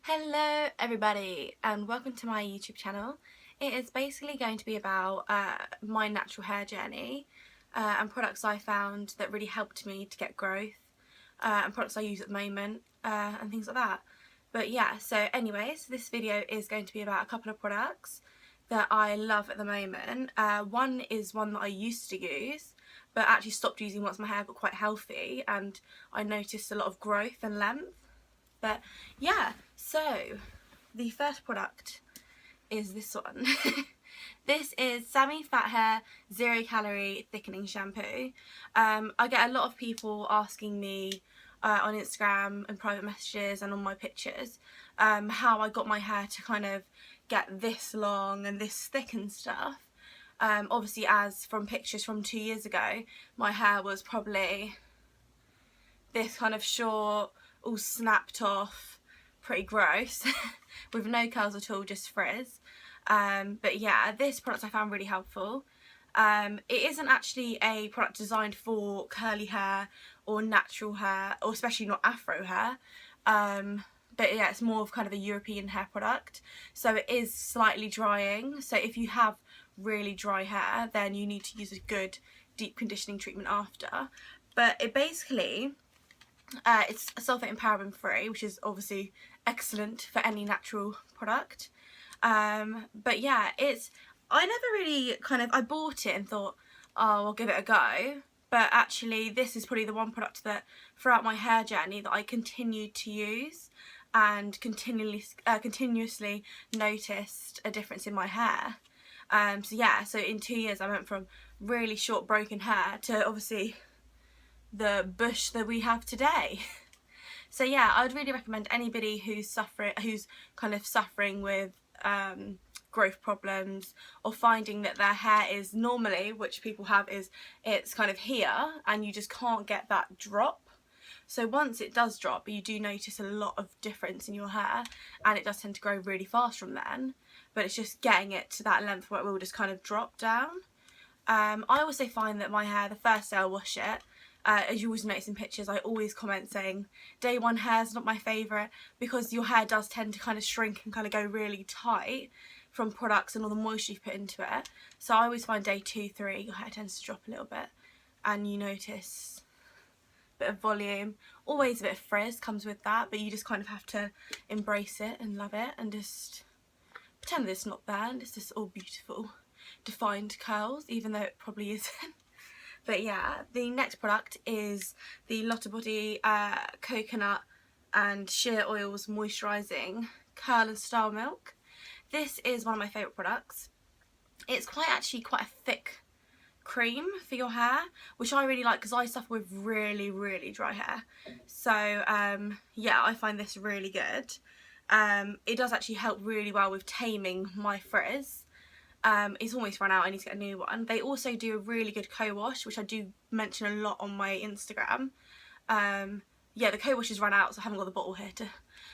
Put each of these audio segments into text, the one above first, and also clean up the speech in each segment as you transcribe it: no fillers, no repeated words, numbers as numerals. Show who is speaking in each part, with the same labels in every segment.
Speaker 1: Hello everybody and welcome to my YouTube channel. It is basically going to be about my natural hair journey and products I found that really helped me to get growth and products I use at the moment and things like that. But yeah, so anyways, this video is going to be about a couple of products that I love at the moment. One is one that I used to use but actually stopped using once my hair got quite healthy and I noticed a lot of growth and length. But yeah, so the first product is this one. This is Sammy Fat Hair 0 Calorie Thickening Shampoo. I get a lot of people asking me on Instagram and private messages and on my pictures how I got my hair to kind of get this long and this thick and stuff. Obviously, as from pictures from 2 years ago, my hair was probably this kind of short, all snapped off, pretty gross, with no curls at all, just frizz. But yeah, this product I found really helpful. It isn't actually a product designed for curly hair or natural hair, or especially not afro hair. But yeah, it's more of kind of a European hair product. So it is slightly drying. So if you have really dry hair, then you need to use a good deep conditioning treatment after. But it basically, it's sulfate and paraben free, which is obviously excellent for any natural product. But yeah, I never really I bought it and thought, oh, I'll give it a go. But actually this is probably the one product that throughout my hair journey that I continued to use and continuously noticed a difference in my hair. So yeah, so in 2 years I went from really short broken hair to obviously the bush that we have today. So yeah, I would really recommend anybody who's kind of suffering with growth problems or finding that their hair is normally, which people have, is it's kind of here and you just can't get that drop. So once it does drop, you do notice a lot of difference in your hair and it does tend to grow really fast from then, but it's just getting it to that length where it will just kind of drop down. I also find that my hair, the first day I wash it, as you always notice in pictures, I always comment saying day one hair is not my favourite, because your hair does tend to kind of shrink and kind of go really tight from products and all the moisture you put into it. So I always find day 2, 3 your hair tends to drop a little bit and you notice a bit of volume. Always a bit of frizz comes with that, but you just kind of have to embrace it and love it and just pretend that it's not there and it's just all beautiful defined curls, even though it probably isn't. But yeah, the next product is the Lotta Body Coconut and Shea Oils Moisturising Curl and Style Milk. This is one of my favourite products. It's actually quite a thick cream for your hair, which I really like because I suffer with really, really dry hair. So yeah, I find this really good. It does actually help really well with taming my frizz. It's almost run out, I need to get a new one. They also do a really good co-wash, which I do mention a lot on my Instagram. Yeah, the co-wash has run out, so I haven't got the bottle here to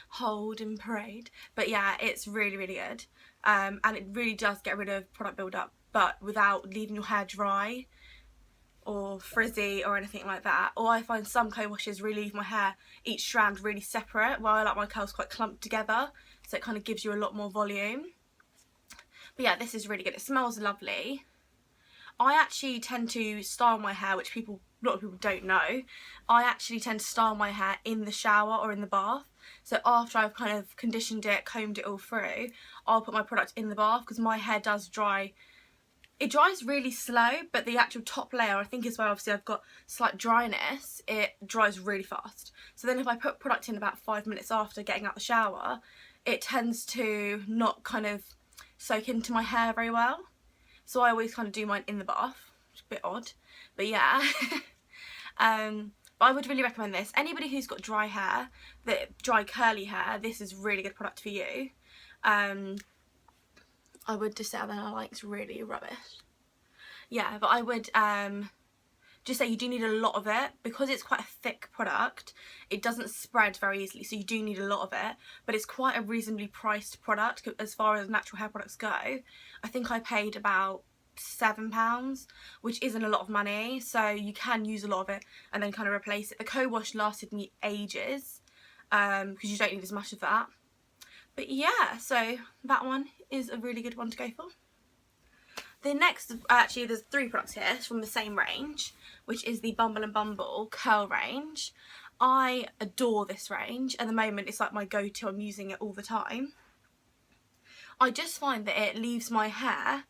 Speaker 1: hold and parade. But yeah, it's really, really good. And it really does get rid of product build-up, but without leaving your hair dry or frizzy or anything like that. Or I find some co-washes really leave my hair, each strand really separate, while I like my curls quite clumped together, so it kind of gives you a lot more volume. But yeah, this is really good. It smells lovely. I actually tend to style my hair, which a lot of people don't know. I actually tend to style my hair in the shower or in the bath. So after I've kind of conditioned it, combed it all through, I'll put my product in the bath because my hair does dry. It dries really slow, but the actual top layer, I think as well, obviously I've got slight dryness, it dries really fast. So then if I put product in about 5 minutes after getting out the shower, it tends to not kind of soak into my hair very well. So I always kind of do mine in the bath, which is a bit odd, but yeah. But I would really recommend this. Anybody who's got dry hair, dry curly hair, this is a really good product for you. I would just say that I like it's really rubbish. Yeah, but I would just say you do need a lot of it because it's quite a thick product. It doesn't spread very easily, so you do need a lot of it, but it's quite a reasonably priced product as far as natural hair products go. I think I paid about £7, which isn't a lot of money, so you can use a lot of it and then kind of replace it. The co-wash lasted me ages because you don't need as much of that. But yeah, so that one is a really good one to go for. The next, actually there's 3 products here from the same range, which is the Bumble and Bumble curl range. I adore this range. At the moment it's like my go-to, I'm using it all the time. I just find that it leaves my hair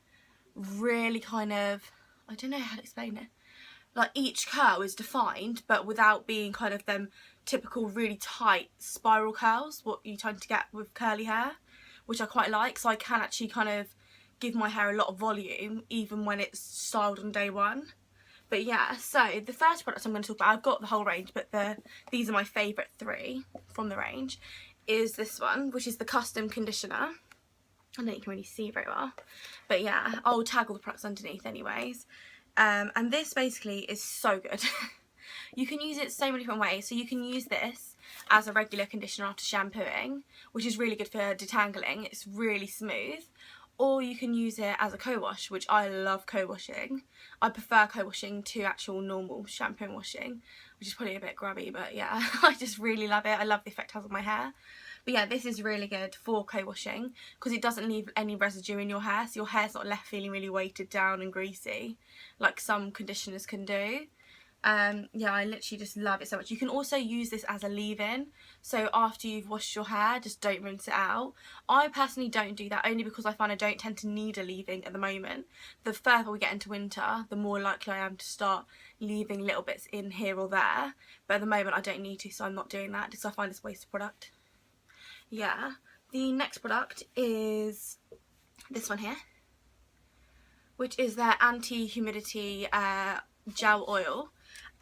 Speaker 1: really kind of, I don't know how to explain it, like each curl is defined but without being kind of them typical really tight spiral curls what you tend to get with curly hair, which I quite like. So I can actually kind of give my hair a lot of volume even when it's styled on day one. But yeah, so the first product I'm going to talk about, I've got the whole range, but these are my favourite 3 from the range, is this one, which is the Custom Conditioner. I don't know if you can really see very well, but yeah, I'll tag all the products underneath anyways. And this basically is so good. You can use it so many different ways. So you can use this as a regular conditioner after shampooing, which is really good for detangling. It's really smooth. Or you can use it as a co-wash, which I love co-washing. I prefer co-washing to actual normal shampoo and washing, which is probably a bit grubby, but yeah, I just really love it. I love the effect it has on my hair. But yeah, this is really good for co-washing because it doesn't leave any residue in your hair, so your hair's not left feeling really weighted down and greasy like some conditioners can do. Yeah, I literally just love it so much. You can also use this as a leave-in, so after you've washed your hair, just don't rinse it out. I personally don't do that only because I find I don't tend to need a leave-in at the moment. The further we get into winter, the more likely I am to start leaving little bits in here or there, but at the moment I don't need to, so I'm not doing that because I find it's a waste of product. Yeah, the next product is this one here, which is their anti-humidity gel oil.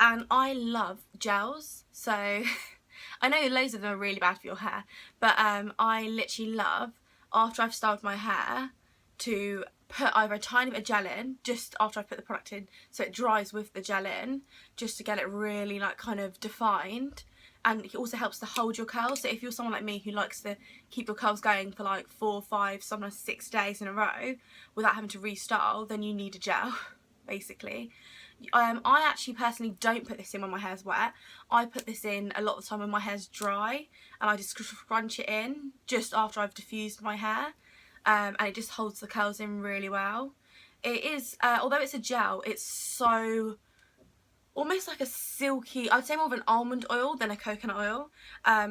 Speaker 1: And I love gels, so I know loads of them are really bad for your hair, but I literally love, after I've styled my hair, to put either a tiny bit of gel in just after I put the product in so it dries with the gel in, just to get it really like kind of defined. And it also helps to hold your curls, so if you're someone like me who likes to keep your curls going for like 4, 5, sometimes 6 days in a row without having to restyle, then you need a gel basically. I actually personally don't put this in when my hair's wet. I put this in a lot of the time when my hair's dry, and I just scrunch it in just after I've diffused my hair, and it just holds the curls in really well. It is, although it's a gel, it's so almost like a silky, I'd say more of an almond oil than a coconut oil,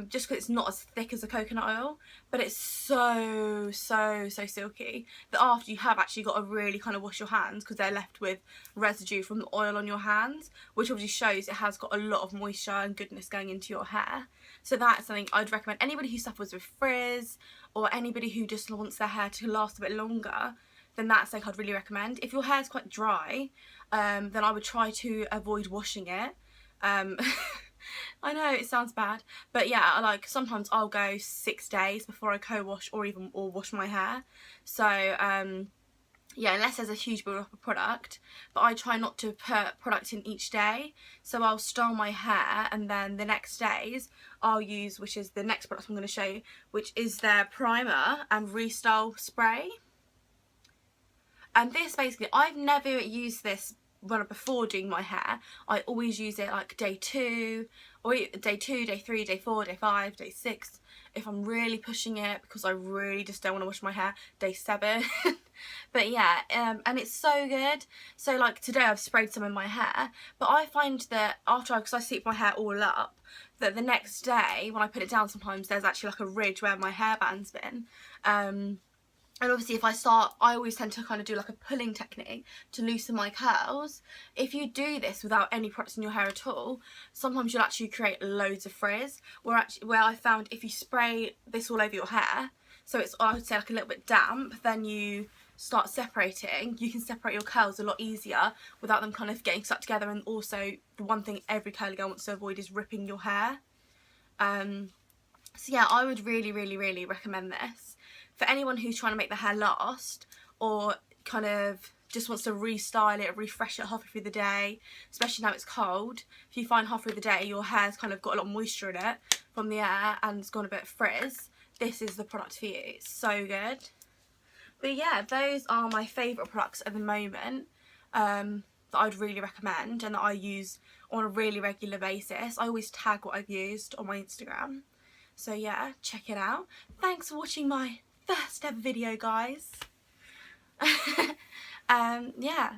Speaker 1: just because it's not as thick as a coconut oil, but it's so silky that after you have actually got to really kind of wash your hands because they're left with residue from the oil on your hands, which obviously shows it has got a lot of moisture and goodness going into your hair. So that's something I'd recommend anybody who suffers with frizz or anybody who just wants their hair to last a bit longer. Then that's something I'd really recommend. If your hair's quite dry, then I would try to avoid washing it. I know it sounds bad, but yeah, like sometimes I'll go 6 days before I co-wash or wash my hair. So yeah, unless there's a huge build-up of product, but I try not to put product in each day. So I'll style my hair, and then the next days I'll use, which is the next product I'm going to show you, which is their primer and restyle spray. And this basically, I've never used this before doing my hair. I always use it like day 2, or day 2, day 3, day 4, day 5, day 6. If I'm really pushing it because I really just don't want to wash my hair, day 7. But yeah, and it's so good. So like today I've sprayed some in my hair, but I find that after because I sleep my hair all up, that the next day when I put it down, sometimes there's actually like a ridge where my hairband's been. And obviously if I always tend to kind of do like a pulling technique to loosen my curls. If you do this without any products in your hair at all, sometimes you'll actually create loads of frizz. Where I found if you spray this all over your hair, so it's, I would say, like a little bit damp, then you start separating, you can separate your curls a lot easier without them kind of getting stuck together. And also the one thing every curly girl wants to avoid is ripping your hair. So yeah, I would really recommend this for anyone who's trying to make their hair last, or kind of just wants to restyle it, refresh it halfway through the day, especially now it's cold. If you find halfway through the day your hair's kind of got a lot of moisture in it from the air and it's gone a bit frizz, this is the product for you. It's so good. But yeah, those are my favourite products at the moment, that I'd really recommend and that I use on a really regular basis. I always tag what I've used on my Instagram. So yeah, check it out. Thanks for watching my first ever video, guys. Yeah.